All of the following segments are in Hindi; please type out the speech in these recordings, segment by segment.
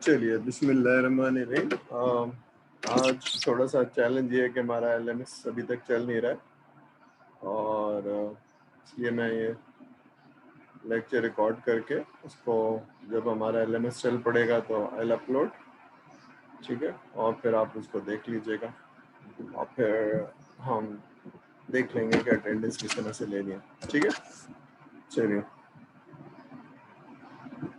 चलिए बिस्मिल्लाहिर्रहमानिर्रहीम। आज थोड़ा सा चैलेंज ये है कि हमारा एलएमएस अभी तक चल नहीं रहा है और इसलिए मैं ये लेक्चर रिकॉर्ड करके उसको जब हमारा एलएमएस चल पड़ेगा तो आई अपलोड, ठीक है। और फिर आप उसको देख लीजिएगा और फिर हम देख लेंगे कि अटेंडेंस किस तरह से लेनी है, ठीक है। चलिए,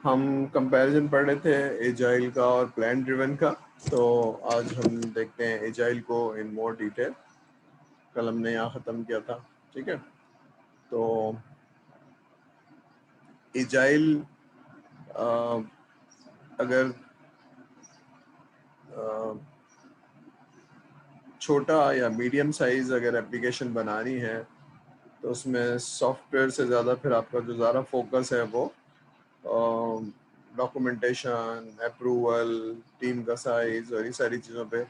हम कंपैरिजन पढ़ रहे थे एजाइल का और प्लान ड्रिवन का, तो आज हम देखते हैं एजाइल को इन मोर डिटेल। कल हमने यहाँ ख़त्म किया था, ठीक है। तो एजाइल अगर छोटा या मीडियम साइज़ अगर एप्लीकेशन बनानी है तो उसमें सॉफ्टवेयर से ज़्यादा फिर आपका जो ज़्यादा फोकस है वो डॉक्यूमेंटेशन, अप्रूवल, टीम का साइज़ और ये सारी चीज़ों पे।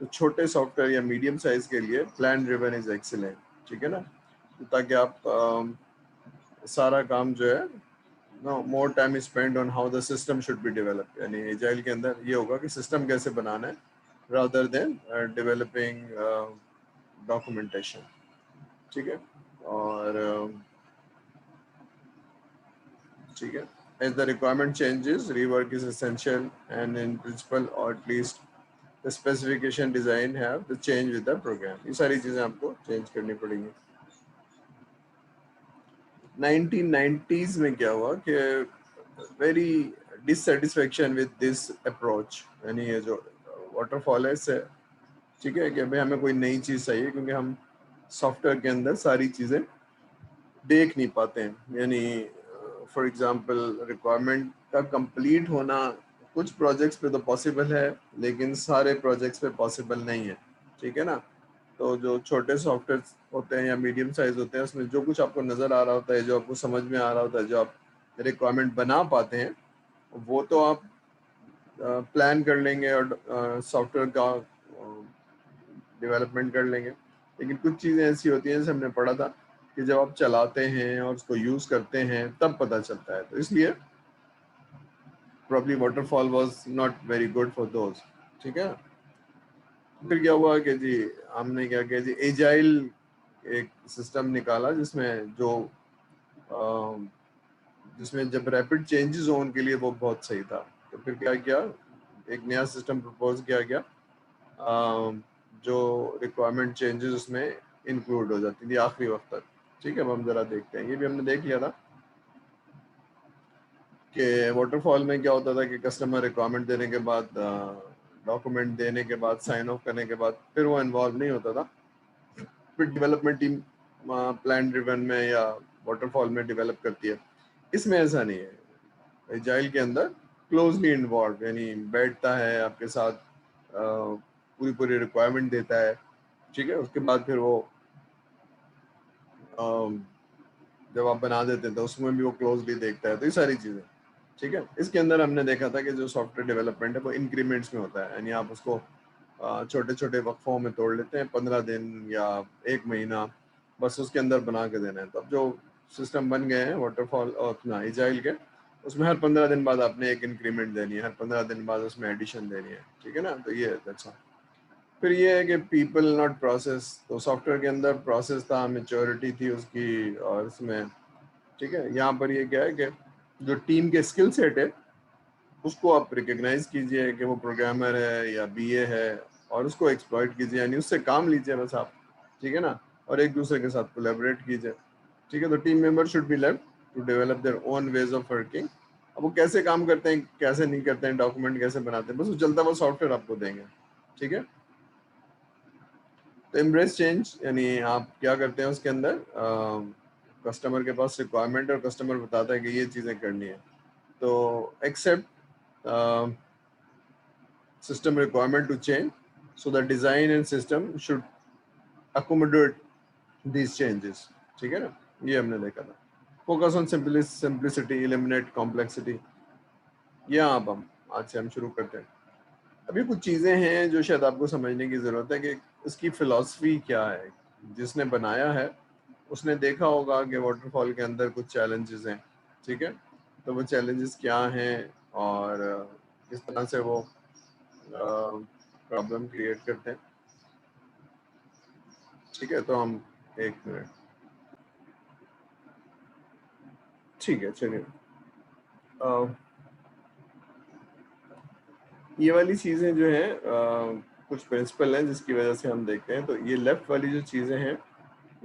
तो छोटे सॉफ्टवेयर या मीडियम साइज़ के लिए प्लान ड्रिवन इज़ एक्सीलेंट, ठीक है ना। तो ताकि आप सारा काम जो है no more time spend on how the system should be develop, यानी एजाइल के अंदर ये होगा कि सिस्टम कैसे बनाना है रादर देन डेवलपिंग डॉक्यूमेंटेशन, ठीक है। और ठीक है, as the requirement changes rework is essential and in principle or at least the specification design have to change with the program। ये सारी चीज़ें आपको चेंज करनी पड़ेंगी। 1990s में क्या हुआ कि very dissatisfaction with this approach, यानी ये जो वाटरफॉल है इससे, ठीक है, कि भाई हमें कोई नई चीज़ चाहिए क्योंकि हम सॉफ्टवेयर के अंदर सारी चीज़ें देख नहीं पाते हैं। यानी फॉर एग्जांपल रिक्वायरमेंट का कंप्लीट होना कुछ प्रोजेक्ट्स पे तो पॉसिबल है लेकिन सारे प्रोजेक्ट्स पे पॉसिबल नहीं है, ठीक है ना। तो जो छोटे सॉफ्टवेयर होते हैं या मीडियम साइज होते हैं उसमें जो कुछ आपको नज़र आ रहा होता है, जो आपको समझ में आ रहा होता है, जो आप रिक्वायरमेंट बना पाते हैं वो तो आप प्लान कर लेंगे और सॉफ्टवेयर का डेवलपमेंट कर लेंगे। लेकिन कुछ चीज़ें ऐसी होती हैं जैसे हमने पढ़ा था कि जब आप चलाते हैं और उसको यूज़ करते हैं तब पता चलता है। तो इसलिए probably waterfall was not very good for those, ठीक है। फिर क्या हुआ कि जी हमने क्या किया जी, एजाइल एक सिस्टम निकाला जिसमें जब रैपिड चेंजेस हो उनके लिए वो बहुत सही था। तो फिर क्या किया, एक नया सिस्टम प्रपोज किया गया जो रिक्वायरमेंट चेंजेस उसमें इंक्लूड हो जाती थी आखिरी वक्त तक, ठीक है। अब हम जरा देखते हैं, ये भी हमने देख लिया था कि वाटरफॉल में क्या होता था कि कस्टमर रिक्वायरमेंट देने के बाद, डॉक्यूमेंट देने के बाद, साइन ऑफ करने के बाद फिर वो इन्वॉल्व नहीं होता था। फिर डेवलपमेंट टीम प्लान ड्रिवन में या वाटरफॉल में डेवलप करती है। इसमें ऐसा नहीं है, एजाइल के अंदर क्लोजली इन्वॉल्व, यानी बैठता है आपके साथ, पूरी पूरी रिक्वायरमेंट देता है, ठीक है। उसके बाद फिर वो जब आप बना देते हैं तो उसमें भी वो क्लोजली देखता है। तो ये सारी चीज़ें, ठीक है। इसके अंदर हमने देखा था कि जो सॉफ्टवेयर डेवलपमेंट है वो इंक्रीमेंट्स में होता है, यानी आप उसको छोटे छोटे वक्फों में तोड़ लेते हैं, 15 दिन या 1 महीना, बस उसके अंदर बना के देना है। तो अब जो सिस्टम बन गए हैं वाटरफॉल और अपना एजाइल के, उसमें हर 15 दिन बाद आपने एक इंक्रीमेंट देनी है, हर 15 दिन बाद उसमें एडिशन देनी है, ठीक है ना। तो ये अच्छा। फिर ये है कि पीपल नॉट प्रोसेस, तो सॉफ्टवेयर के अंदर प्रोसेस था, मेच्योरिटी थी उसकी, और इसमें ठीक है। यहाँ पर ये क्या है कि जो टीम के स्किल सेट है उसको आप रिकग्नाइज कीजिए कि वो प्रोग्रामर है या बीए है और उसको एक्सप्लॉइट कीजिए, यानी उससे काम लीजिए बस आप, ठीक है ना। और एक दूसरे के साथ कोलैबोरेट कीजिए, ठीक है। तो team member should be left to develop their own ways of working. अब वो कैसे काम करते हैं, कैसे नहीं करते हैं, डॉक्यूमेंट कैसे बनाते हैं, बस वो चलता हुआ सॉफ्टवेयर आपको देंगे, ठीक है। तो एम्ब्रेस चेंज, यानी आप क्या करते हैं उसके अंदर, कस्टमर के पास रिक्वायरमेंट और कस्टमर बताता है कि ये चीज़ें करनी है, तो accept system requirement to change, so the design and system should accommodate these changes, ठीक है ना। ये हमने देखा था। Focus on simplicity, eliminate complexity. यहाँ अब हम आज से हम शुरू करते हैं। अभी कुछ चीज़ें हैं जो शायद आपको समझने की ज़रूरत है कि इसकी फिलॉसफी क्या है। जिसने बनाया है उसने देखा होगा कि वाटरफॉल के अंदर कुछ चैलेंजेस हैं, ठीक है। तो वो चैलेंजेस क्या हैं और किस तरह से वो प्रॉब्लम क्रिएट करते हैं। ठीक है, तो हम एक मिनट, ठीक है चलिए। ये वाली चीज़ें जो है कुछ प्रिंसिपल हैं जिसकी वजह से हम देखते हैं। तो ये लेफ्ट वाली जो चीज़ें हैं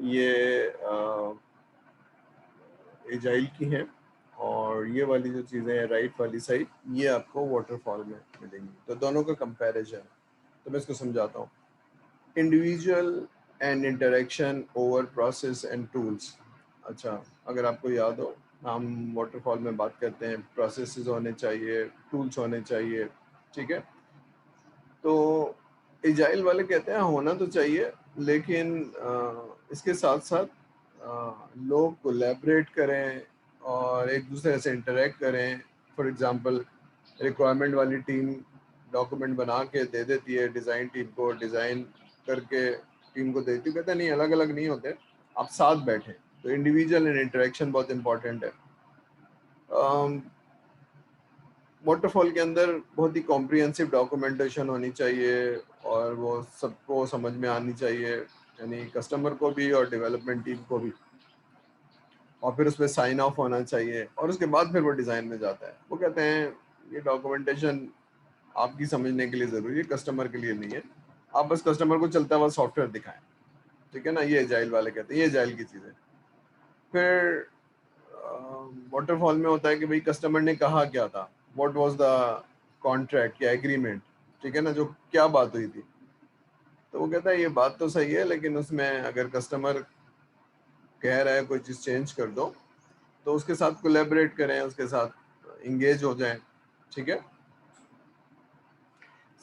ये एजाइल की हैं, और ये वाली जो चीज़ें हैं राइट वाली साइड ये आपको वाटरफॉल में मिलेंगी। तो दोनों का कंपैरिजन, तो मैं इसको समझाता हूँ। Individual and interaction over process and tools. अच्छा, अगर आपको याद हो हम वाटरफॉल में बात करते हैं प्रोसेसेस होने चाहिए, टूल्स होने चाहिए, ठीक है। तो एजाइल वाले कहते हैं होना तो चाहिए, लेकिन इसके साथ साथ लोग कोलैबोरेट करें और एक दूसरे से इंटरेक्ट करें। फॉर एग्जांपल रिक्वायरमेंट वाली टीम डॉक्यूमेंट बना के दे देती है डिज़ाइन टीम को, डिज़ाइन करके टीम को देती है, कहते हैं नहीं अलग अलग नहीं होते, आप साथ बैठे। तो इंडिविजुअल एंड इंटरेक्शन बहुत इंपॉर्टेंट है। वाटरफॉल के अंदर बहुत ही कॉम्प्रिहेंसिव डॉक्यूमेंटेशन होनी चाहिए और वो सबको समझ में आनी चाहिए, यानी कस्टमर को भी और डेवलपमेंट टीम को भी। और फिर उस पर साइन ऑफ होना चाहिए और उसके बाद फिर वो डिज़ाइन में जाता है। वो कहते हैं ये डॉक्यूमेंटेशन आपकी समझने के लिए ज़रूरी है, कस्टमर के लिए नहीं है। आप बस कस्टमर को चलता हुआ सॉफ्टवेयर दिखाएं, ठीक है ना। ये एजाइल वाले कहते हैं, ये एजाइल की चीज़ें। फिर वाटरफॉल में होता है कि भाई कस्टमर ने कहा क्या था, व्हाट वाज द कॉन्ट्रैक्ट या एग्रीमेंट, ठीक है ना, जो क्या बात हुई थी। तो वो कहता है ये बात तो सही है, लेकिन उसमें अगर कस्टमर कह रहा है कोई चीज़ चेंज कर दो, तो उसके साथ कोलैबोरेट करें, उसके साथ इंगेज हो जाएं, ठीक है।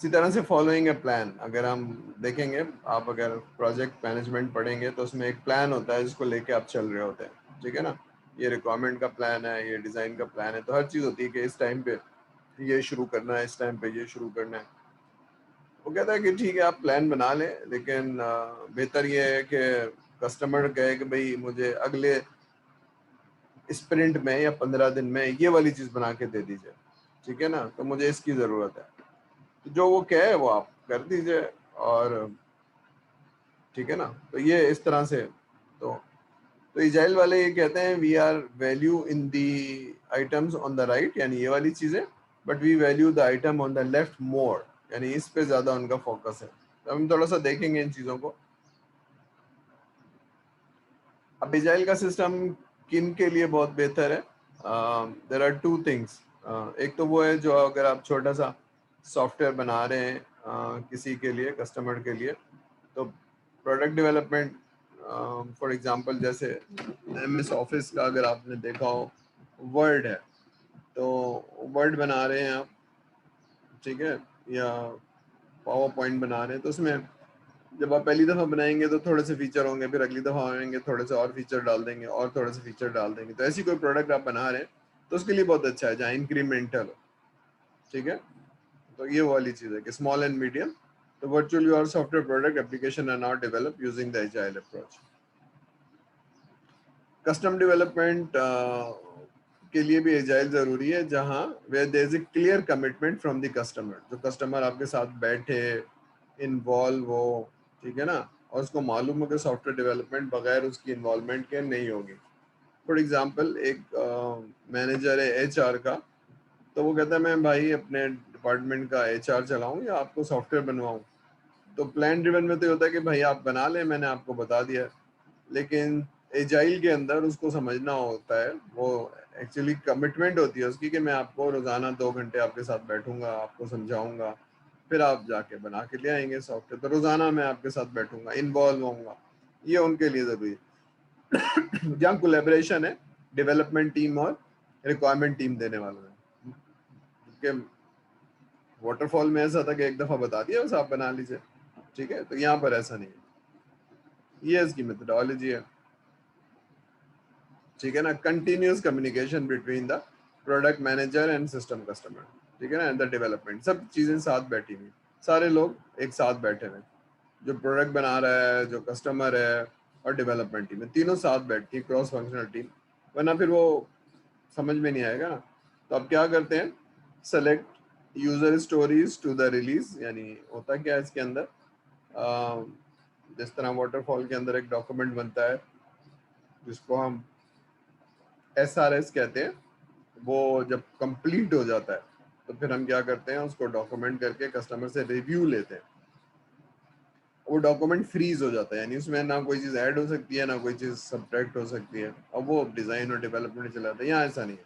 इसी तरह से फॉलोइंग ए प्लान, अगर हम देखेंगे, आप अगर प्रोजेक्ट मैनेजमेंट पढ़ेंगे तो उसमें एक प्लान होता है जिसको लेके आप चल रहे होते हैं, ठीक है ना। ये रिक्वायरमेंट का प्लान है, ये डिज़ाइन का प्लान है, तो हर चीज़ होती है कि इस टाइम पे ये शुरू करना है, इस टाइम पे ये शुरू करना है। वो कहता है कि ठीक है आप प्लान बना लें, लेकिन बेहतर ये है कि कस्टमर कहे कि भाई मुझे अगले स्प्रिंट में या 15 दिन में ये वाली चीज़ बना के दे दीजिए, ठीक है ना, तो मुझे इसकी ज़रूरत है। तो जो वो कहे वो आप कर दीजिए, और ठीक है ना। तो ये इस तरह से, तो इजाइल वाले ये कहते हैं we are value in the items on the right, यानी ये वाली चीज़ें, but we value the item on the left more, यानी इस पे ज़्यादा उनका फोकस है। तो हम थोड़ा सा देखेंगे इन चीज़ों को। अब इजाइल का सिस्टम किन के लिए बहुत बेहतर है? There are two things. एक तो वो है जो अगर आप छोटा सा सॉफ्टवेयर बना रहे हैं किसी के लिए, कस्टमर के लिए, तो प्रोडक्ट डेवलपमेंट, फॉर एग्जांपल जैसे MS ऑफिस का अगर आपने देखा हो, वर्ड है, तो वर्ड बना रहे हैं आप, ठीक है, या पावर पॉइंट बना रहे हैं, तो उसमें जब आप पहली दफ़ा बनाएंगे तो थोड़े से फीचर होंगे, फिर अगली दफ़ा आएंगे थोड़े से और फीचर डाल देंगे और थोड़े से फीचर डाल देंगे। तो ऐसी कोई प्रोडक्ट आप बना रहे हैं तो उसके लिए बहुत अच्छा है जहाँ इंक्रीमेंटल हो, ठीक है। तो ये वाली चीज़ है कि स्मॉल एंड मीडियम, तो वर्चुअली और software product application are not develop using the agile approach. Custom development के लिए भी एजाइल ज़रूरी है, जहाँ where there is a clear commitment from the customer, जो कस्टमर आपके साथ बैठे, इन्वॉल्व हो, ठीक है ना, और उसको मालूम हो कि सॉफ्टवेयर डेवलपमेंट बगैर उसकी इन्वॉल्वमेंट के नहीं होगी। फॉर एग्जांपल एक मैनेजर है HR का, तो वो कहता है मैं भाई अपने डिपार्टमेंट का HR चलाऊं या आपको सॉफ्टवेयर बनवाऊं। तो प्लान ड्रिवन में तो ये होता है कि भाई आप बना लें, मैंने आपको बता दिया, लेकिन एजाइल के अंदर उसको समझना होता है, वो एक्चुअली कमिटमेंट होती है उसकी कि मैं आपको रोजाना 2 घंटे आपके साथ बैठूंगा, आपको समझाऊंगा, फिर आप जाके बना के ले आएंगे सॉफ्टवेयर। तो रोजाना मैं आपके साथ बैठूंगा, इन्वॉल्व होऊंगा, ये उनके लिए जरूरी है। जहाँ कोलेबोरेशन है डेवलपमेंट टीम और रिक्वायरमेंट टीम देने वालों में, क्योंकि वाटरफॉल में ऐसा था कि एक दफा बता दिया बस आप बना लीजिए, ठीक है। तो यहाँ पर ऐसा नहीं है, ये इसकी मेथोडोलॉजी है, ठीक है ना। Continuous communication between the product manager and system customer, ठीक है ना, एंड द डेवलपमेंट, सब चीज़ें साथ बैठी हुई, सारे लोग एक साथ बैठे हुए, जो प्रोडक्ट बना रहा है, जो कस्टमर है और डेवलपमेंट टीम है, तीनों साथ बैठती है, क्रॉस फंक्शनल टीम, वरना फिर वो समझ में नहीं आएगा ना। तो अब क्या करते हैं, select user stories to the release, यानी होता क्या है इसके अंदर, जिस तरह वाटरफॉल के अंदर एक डॉक्यूमेंट बनता है जिसको हम SRS कहते हैं, वो जब कंप्लीट हो जाता है तो फिर हम क्या करते हैं, उसको डॉक्यूमेंट करके कस्टमर से रिव्यू लेते हैं। वो डॉक्यूमेंट फ्रीज हो जाता है, यानी उसमें ना कोई चीज़ ऐड हो सकती है ना कोई चीज़ सब्ट्रैक्ट हो सकती है, अब वो डिज़ाइन और डेवलपमेंट में चलाता है। यहाँ ऐसा नहीं है,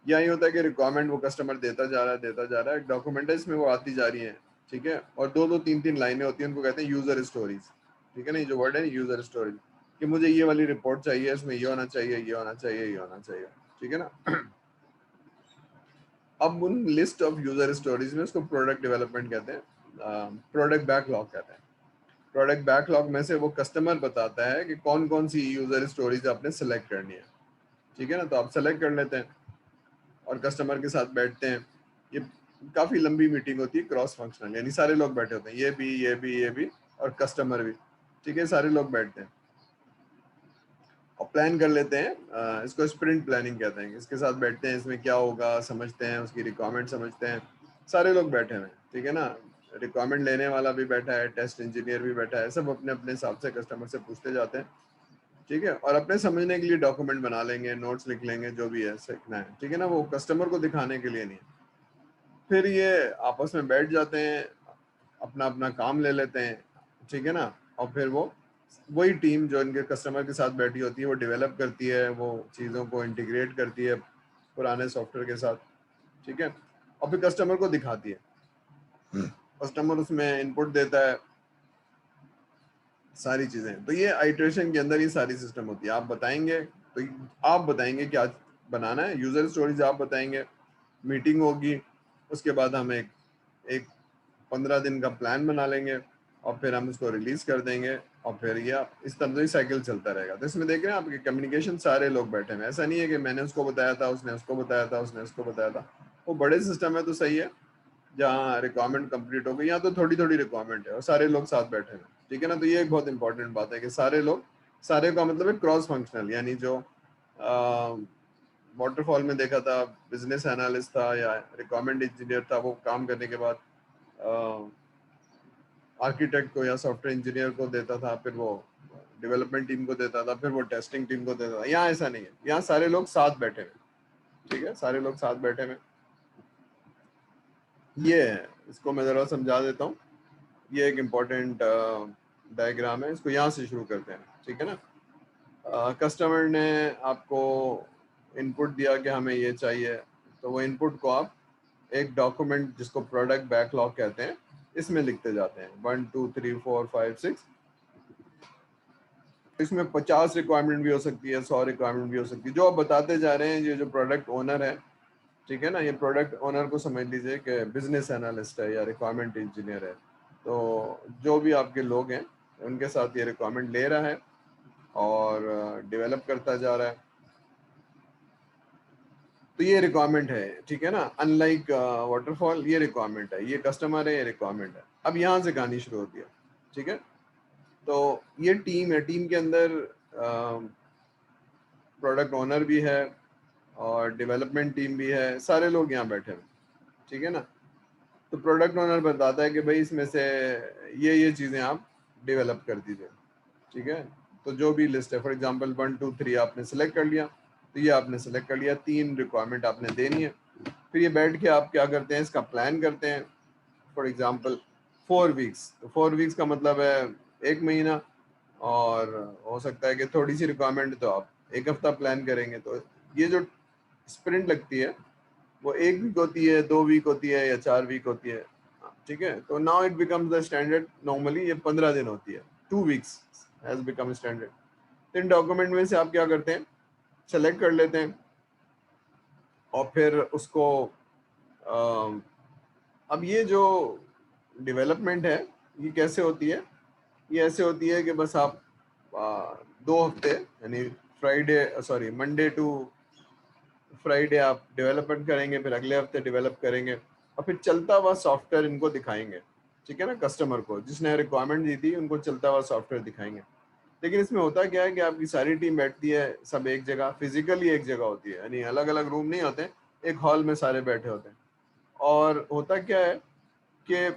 यहाँ ये होता है कि रिक्वायरमेंट वो कस्टमर देता जा रहा है, डॉक्यूमेंट है इसमें वो आती जा रही है, ठीक है, और दो दो तीन तीन लाइनें होती हैं, उनको कहते हैं यूजर स्टोरीज, ठीक है ना, ये जो वर्ड है यूजर स्टोरीज, कि मुझे ये वाली रिपोर्ट चाहिए, इसमें ये होना चाहिए, ये होना चाहिए, ये होना चाहिए, ठीक है ना। अब उन लिस्ट ऑफ यूजर स्टोरीज में उसको प्रोडक्ट डेवलपमेंट कहते हैं, प्रोडक्ट बैकलॉग कहते हैं। प्रोडक्ट बैकलॉग में से वो कस्टमर बताता है कि कौन कौन सी यूजर स्टोरीज आपने सेलेक्ट करनी है, ठीक है ना, तो आप सेलेक्ट कर लेते हैं और कस्टमर के साथ बैठते हैं। ये काफी लंबी मीटिंग होती है, क्रॉस फंक्शनल, यानी सारे लोग बैठे होते हैं, ये भी ये भी ये भी और कस्टमर भी, ठीक है, सारे लोग बैठते हैं और प्लान कर लेते हैं। इसको स्प्रिंट प्लानिंग कहते हैं। इसके साथ बैठते हैं, इसमें क्या होगा समझते हैं, उसकी रिक्वायरमेंट समझते हैं, सारे लोग बैठे हुए हैं, ठीक है ना, रिक्वायरमेंट लेने वाला भी बैठा है, टेस्ट इंजीनियर भी बैठा है, सब अपने अपने हिसाब से कस्टमर से पूछते जाते हैं, ठीक है, और अपने समझने के लिए डॉक्यूमेंट बना लेंगे, नोट्स लिख लेंगे, जो भी है सीखना है, ठीक है ना, वो कस्टमर को दिखाने के लिए नहीं। फिर ये आपस में बैठ जाते हैं, अपना अपना काम ले लेते हैं, ठीक है ना, और फिर वो वही टीम जो इनके कस्टमर के साथ बैठी होती है वो डेवलप करती है, वो चीज़ों को इंटीग्रेट करती है पुराने सॉफ्टवेयर के साथ, ठीक है, और फिर कस्टमर को दिखाती है, कस्टमर उसमें इनपुट देता है, सारी चीज़ें। तो ये आइटरेशन के अंदर ये सारी सिस्टम होती है। आप बताएंगे तो आप बताएंगे क्या बनाना है, यूजर स्टोरीज आप बताएंगे, मीटिंग होगी, उसके बाद हम एक 15 दिन का प्लान बना लेंगे और फिर हम उसको रिलीज कर देंगे, और फिर यह इस तरह से साइकिल चलता रहेगा। तो इसमें देख रहे हैं आपकी कम्युनिकेशन, सारे लोग बैठे हैं, ऐसा नहीं है कि मैंने उसको बताया था, उसने उसको बताया था, उसने उसको बताया था। वो बड़े सिस्टम है तो सही है, जहाँ रिक्वायरमेंट कंप्लीट हो गई, यहाँ तो थोड़ी थोड़ी रिक्वायरमेंट है और सारे लोग साथ बैठे हैं, ठीक है ना। तो ये एक बहुत इंपॉर्टेंट बात है कि सारे लोग, सारे का मतलब है क्रॉस फंक्शनल, यानी जो वाटरफॉल में देखा था बिजनेस एनालिस्ट था या रिक्वायरमेंट इंजीनियर था, वो काम करने के बाद आर्किटेक्ट को या सॉफ्टवेयर इंजीनियर को देता था, फिर वो डेवलपमेंट टीम को देता था, फिर वो टेस्टिंग टीम को देता था। यहाँ ऐसा नहीं है, यहाँ सारे लोग साथ बैठे हैं, ठीक है, सारे लोग साथ बैठे हैं। ये है, इसको मैं जरा समझा देता हूँ। ये एक इम्पोर्टेंट डायग्राम है, इसको यहाँ से शुरू करते हैं, ठीक है ना। कस्टमर ने आपको इनपुट दिया कि हमें ये चाहिए, तो वो इनपुट को आप एक डॉक्यूमेंट जिसको प्रोडक्ट बैकलॉग कहते हैं, इसमें लिखते जाते हैं, 1 2 3 4 5 6। इसमें 50 रिक्वायरमेंट भी हो सकती है, 100 रिक्वायरमेंट भी हो सकती है, जो आप बताते जा रहे हैं। ये जो प्रोडक्ट ओनर है, ठीक है ना, ये प्रोडक्ट ओनर को समझ लीजिए कि बिजनेस एनालिस्ट है या रिक्वायरमेंट इंजीनियर है। तो जो भी आपके लोग हैं उनके साथ ये रिक्वायरमेंट ले रहा है और डेवलप करता जा रहा है। तो ये रिक्वायरमेंट है, ठीक है ना, अनलाइक वाटरफॉल, ये रिक्वायरमेंट है, ये कस्टमर है, ये रिक्वायरमेंट है। अब यहाँ से कहानी शुरू होती है, ठीक है। तो ये टीम है, टीम के अंदर प्रोडक्ट ओनर भी है और डेवलपमेंट टीम भी है, सारे लोग यहाँ बैठे हैं, ठीक है ना। तो प्रोडक्ट ओनर बताता है कि भाई इसमें से ये चीज़ें आप डेवलप कर दीजिए, ठीक है। तो जो भी लिस्ट है, फॉर एग्जांपल 1 2 3 आपने सेलेक्ट कर लिया, तो ये आपने सेलेक्ट कर लिया, 3 रिक्वायरमेंट आपने देनी है। फिर ये बैठ के आप क्या करते हैं, इसका प्लान करते हैं। फॉर एग्जांपल 4 वीक्स, तो 4 वीक्स का मतलब है 1 महीना, और हो सकता है कि थोड़ी सी रिक्वायरमेंट तो आप 1 हफ्ता प्लान करेंगे। तो ये जो स्प्रिंट लगती है वो 1 वीक होती है, 2 वीक होती है या 4 वीक होती है, ठीक है। तो now it becomes the standard, normally ये 15 दिन होती है, 2 वीक्स हैज बिकम स्टैंडर्ड। तो इन डॉक्यूमेंट में से आप क्या करते हैं, सेलेक्ट कर लेते हैं और फिर उसको अब ये जो डेवलपमेंट है ये कैसे होती है, ये ऐसे होती है कि बस आप 2 हफ्ते, यानी मंडे टू फ्राइडे आप डेवलपमेंट करेंगे, फिर अगले हफ्ते डेवलप करेंगे और फिर चलता हुआ सॉफ्टवेयर इनको दिखाएंगे, ठीक है ना। कस्टमर को जिसने रिक्वायरमेंट दी थी उनको चलता हुआ सॉफ्टवेयर दिखाएंगे। लेकिन इसमें होता क्या है कि आपकी सारी टीम बैठती है, सब एक जगह, फिजिकली एक जगह होती है, यानी अलग अलग रूम नहीं होते, एक हॉल में सारे बैठे होते हैं और होता क्या है कि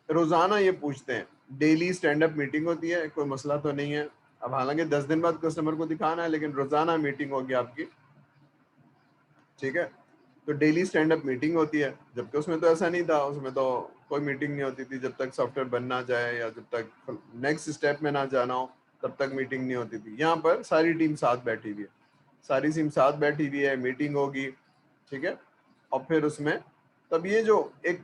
रोजाना ये पूछते हैं, डेली स्टैंड अप मीटिंग होती है, कोई मसला तो नहीं है। अब हालांकि 10 दिन बाद कस्टमर को दिखाना है, लेकिन रोजाना मीटिंग होगी आपकी, ठीक है। तो डेली स्टैंड अप मीटिंग होती है, जबकि उसमें तो ऐसा नहीं था, उसमें तो कोई मीटिंग नहीं होती थी जब तक सॉफ्टवेयर बन ना जाए या जब तक नेक्स्ट स्टेप में ना जाना हो, तब तक मीटिंग नहीं होती थी। यहाँ पर सारी टीम साथ बैठी हुई है, सारी टीम साथ बैठी हुई है, मीटिंग होगी, ठीक है। और फिर उसमें तब ये जो एक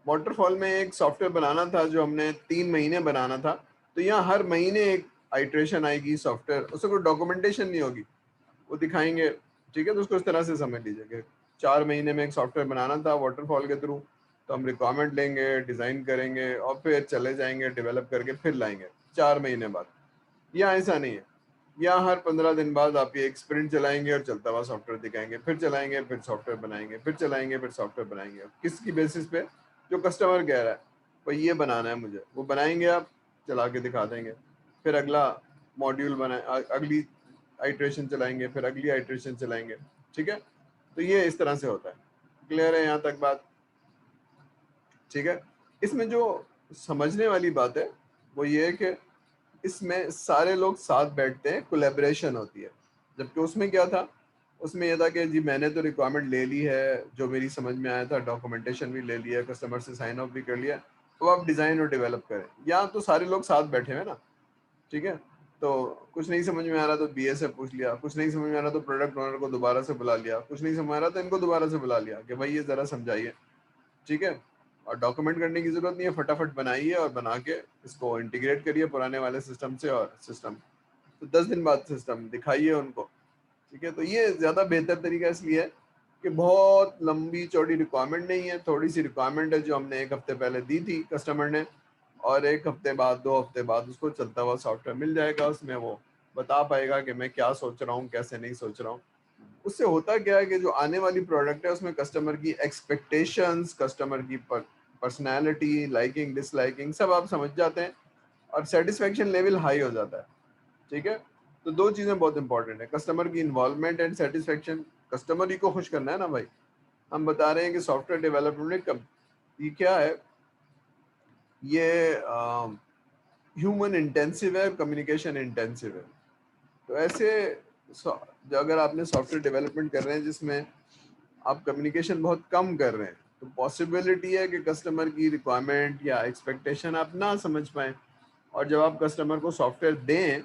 वाटरफॉल में एक सॉफ्टवेयर बनाना था जो हमने 3 महीने बनाना था, तो यहाँ हर महीने एक आइट्रेशन आएगी सॉफ्टवेयर, उससे कोई डॉक्यूमेंटेशन नहीं होगी, वो दिखाएंगे, ठीक है। तो उसको इस तरह से समझ लीजिए कि 4 महीने में एक सॉफ्टवेयर बनाना था वाटरफॉल के थ्रू, तो हम रिक्वायरमेंट लेंगे, डिजाइन करेंगे और फिर चले जाएंगे डेवलप करके फिर लाएंगे 4 महीने बाद। यहाँ ऐसा नहीं है, यहाँ हर 15 दिन बाद आप ये एक स्प्रिंट चलाएंगे और चलता हुआ सॉफ्टवेयर दिखाएंगे, फिर चलाएंगे, फिर सॉफ्टवेयर बनाएंगे, फिर चलाएंगे, फिर सॉफ्टवेयर बनाएंगे। किसकी बेसिस पे? जो कस्टमर कह रहा है भाई ये बनाना है मुझे, वो बनाएंगे, आप चला के दिखा देंगे, फिर अगला मॉड्यूल बनाए, अगली आइट्रेशन चलाएंगे, फिर अगली आइट्रेशन चलाएंगे, ठीक है। तो ये इस तरह से होता है। क्लियर है यहाँ तक बात? ठीक है। इसमें जो समझने वाली बात है वो ये है कि इसमें सारे लोग साथ बैठते हैं, कोलैबोरेशन होती है। जबकि उसमें क्या था, उसमें यह था कि जी मैंने तो रिक्वायरमेंट ले ली है, जो मेरी समझ में आया था, डॉक्यूमेंटेशन भी ले लिया, कस्टमर से साइन ऑफ भी कर लिया, तो आप डिज़ाइन और डेवलप करें। यहाँ तो सारे लोग साथ बैठे हैं ना, ठीक है। तो कुछ नहीं समझ में आ रहा तो बीए से पूछ लिया, कुछ नहीं समझ में आ रहा तो प्रोडक्ट ओनर को दोबारा से बुला लिया, कुछ नहीं समझ आ रहा तो इनको दोबारा से बुला लिया कि भाई ये ज़रा समझाइए, ठीक है। और डॉक्यूमेंट करने की जरूरत नहीं है, फटाफट बनाइए और बना के इसको इंटीग्रेट करिए पुराने वाले सिस्टम से, और सिस्टम तो 10 दिन बाद सिस्टम दिखाइए उनको, ठीक है। तो ये ज्यादा बेहतर तरीका इसलिए है कि बहुत लंबी चौड़ी रिक्वायरमेंट नहीं है, थोड़ी सी रिक्वायरमेंट है जो हमने 1 हफ्ते पहले दी थी कस्टमर ने, और 1 हफ्ते बाद 2 हफ्ते बाद उसको चलता हुआ सॉफ्टवेयर मिल जाएगा, उसमें वो बता पाएगा कि मैं क्या सोच रहा हूँ, कैसे नहीं सोच रहा हूँ। उससे होता क्या है कि जो आने वाली प्रोडक्ट है उसमें कस्टमर की एक्सपेक्टेशंस, कस्टमर की पर्सनैलिटी, लाइकिंग डिसलाइकिंग सब आप समझ जाते हैं, और सेटिस्फेक्शन लेवल हाई हो जाता है, ठीक है। तो दो चीज़ें बहुत इंपॉर्टेंट है, कस्टमर की इन्वॉल्वमेंट एंड सेटिस्फेक्शन। कस्टमर ही को खुश करना है ना भाई। हम बता रहे हैं कि सॉफ्टवेयर डेवलपमेंट कब, ये क्या है, ये ह्यूमन इंटेंसिव है, कम्युनिकेशन इंटेंसिव है। तो ऐसे जो अगर आपने सॉफ्टवेयर डेवलपमेंट कर रहे हैं जिसमें आप कम्युनिकेशन बहुत कम कर रहे हैं, तो पॉसिबिलिटी है कि कस्टमर की रिक्वायरमेंट या एक्सपेक्टेशन आप ना समझ पाएँ, और जब आप कस्टमर को सॉफ्टवेयर दें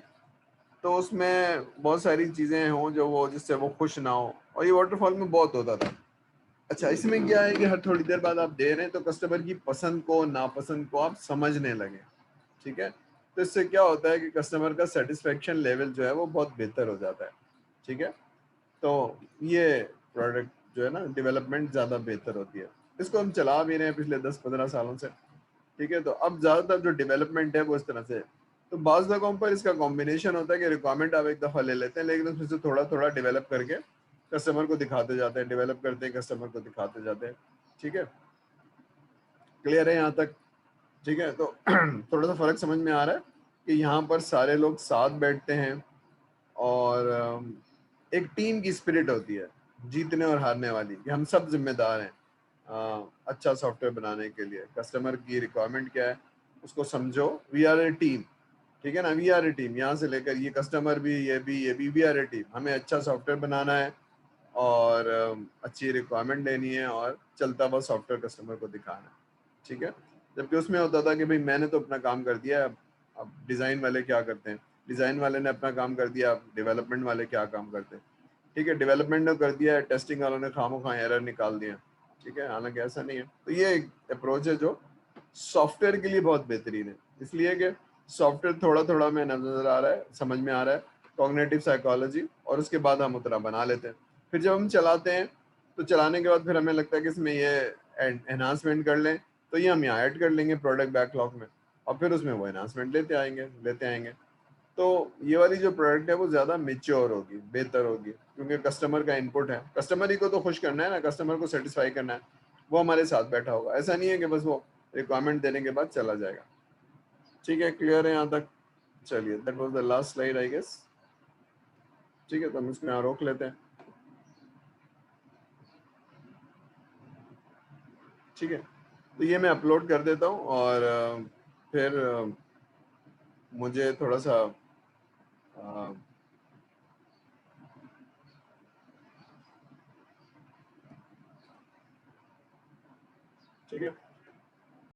तो उसमें बहुत सारी चीज़ें हों जो वो जिससे वो खुश ना हो, और ये वाटरफॉल में बहुत होता था। अच्छा, इसमें क्या है कि हर थोड़ी देर बाद आप दे रहे हैं तो कस्टमर की पसंद को नापसंद को आप समझने लगे, ठीक है। तो इससे क्या होता है कि कस्टमर का सेटिस्फेक्शन लेवल जो है वो बहुत बेहतर हो जाता है, ठीक है। तो ये प्रोडक्ट जो है ना डेवलपमेंट ज़्यादा बेहतर होती है। इसको हम चला भी रहे हैं पिछले 10-15 सालों से, ठीक है। तो अब ज़्यादातर जो डेवलपमेंट है वो इस तरह से है। तो बाज़ जगहों पर इसका कॉम्बिनेशन होता है कि रिक्वायरमेंट आप एक दफ़ा ले लेते हैं, लेकिन उसमें से थोड़ा थोड़ा डेवलप करके कस्टमर को दिखाते जाते हैं, डेवलप करते हैं, कस्टमर को दिखाते जाते हैं, ठीक है। क्लियर है यहाँ तक? ठीक है। तो थोड़ा सा फ़र्क समझ में आ रहा है कि यहाँ पर सारे लोग साथ बैठते हैं, और एक टीम की स्पिरिट होती है, जीतने और हारने वाली, कि हम सब जिम्मेदार हैं अच्छा सॉफ्टवेयर बनाने के लिए। कस्टमर की रिक्वायरमेंट क्या है उसको समझो, वी आर ए टीम, ठीक है ना, वी आर ए टीम, यहाँ से लेकर ये कस्टमर भी, ये भी, ये भी, वी आर ए टीम। हमें अच्छा सॉफ्टवेयर बनाना है और अच्छी रिक्वायरमेंट लेनी है और चलता हुआ सॉफ्टवेयर कस्टमर को दिखाना है, ठीक है। जबकि उसमें होता था कि भाई मैंने तो अपना काम कर दिया, अब डिज़ाइन वाले क्या करते हैं, डिज़ाइन वाले ने अपना काम कर दिया, अब डेवलपमेंट वाले क्या काम करते हैं, ठीक है। डेवलपमेंट ने कर दिया है, टेस्टिंग वालों ने खामोखा एरर निकाल दिया, ठीक है। हालांकि ऐसा नहीं है। तो ये एक अप्रोच है जो सॉफ्टवेयर के लिए बहुत बेहतरीन है, इसलिए कि सॉफ्टवेयर थोड़ा थोड़ा में नजर आ रहा है, समझ में आ रहा है, कॉग्निटिव साइकोलॉजी, और उसके बाद हम उतना बना लेते हैं। फिर जब हम चलाते हैं तो चलाने के बाद फिर हमें लगता है कि इसमें ये एनहांसमेंट कर लें, तो ये हम यहाँ ऐड कर लेंगे प्रोडक्ट बैकलॉग में, और फिर उसमें वो एनहांसमेंट लेते आएंगे। तो ये वाली जो प्रोडक्ट है वो ज़्यादा मेच्योर होगी, बेहतर होगी, क्योंकि कस्टमर का इनपुट है, कस्टमर ही को तो खुश करना है ना, कस्टमर को सेटिस्फाई करना है। वो हमारे साथ बैठा होगा, ऐसा नहीं है कि बस वो रिक्वायरमेंट देने के बाद चला जाएगा। ठीक है, क्लियर है यहाँ तक? चलिए, that was the last slide I guess. ठीक है, तो हम इसको यहाँ रोक लेते हैं। ठीक है, तो ये मैं अपलोड कर देता हूँ और फिर मुझे थोड़ा सा अ, ठीक है,